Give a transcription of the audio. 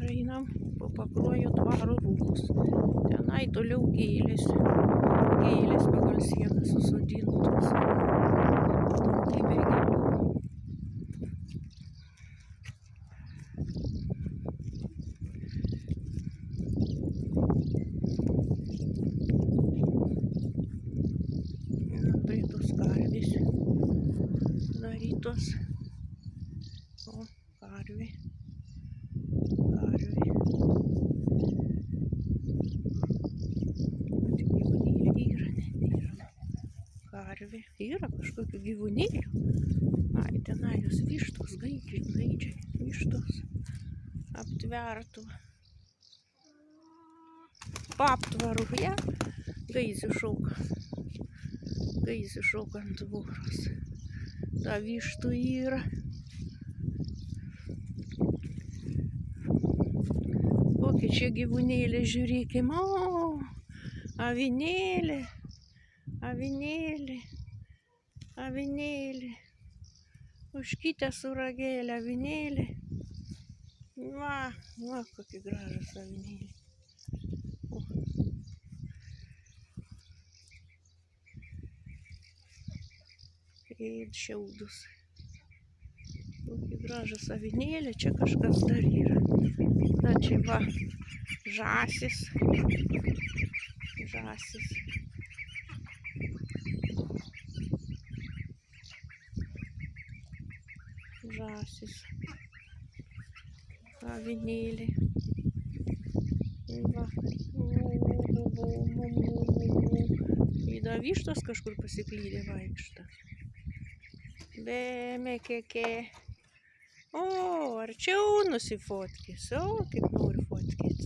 ir einam po Pakruojo dvaro rūmus. Tenai toliau gėlės pagal sieną susodintos. Daugybė gėlių. Tai tos karvės darytos. O, karvė. Gyvūnėliai yra, nėra. Karvė. Yra kažkokių gyvūnėlių. Ai, tenai jos vištos, gaidžiai, vištos. Aptvertų. Aptvaru, ja. Gaidžių šoka ant tvoros. Ta vištų yra. Kokie čia gyvūnėlė, žiūrėkim. O, avinėlė. Užkytę su ragėlė, avinėlė. Va, kokie gražus avinėlė. Ėd šiaudus. Kokie gražus avinėlė, čia kažkas dar yra. Ta čia va, žąsis. Avinėlė. Va. Įda vištos kažkur pasiklydė vaikšto. Bemekeke. O, arčiau nusifotkės. O, kaip nori fotkės.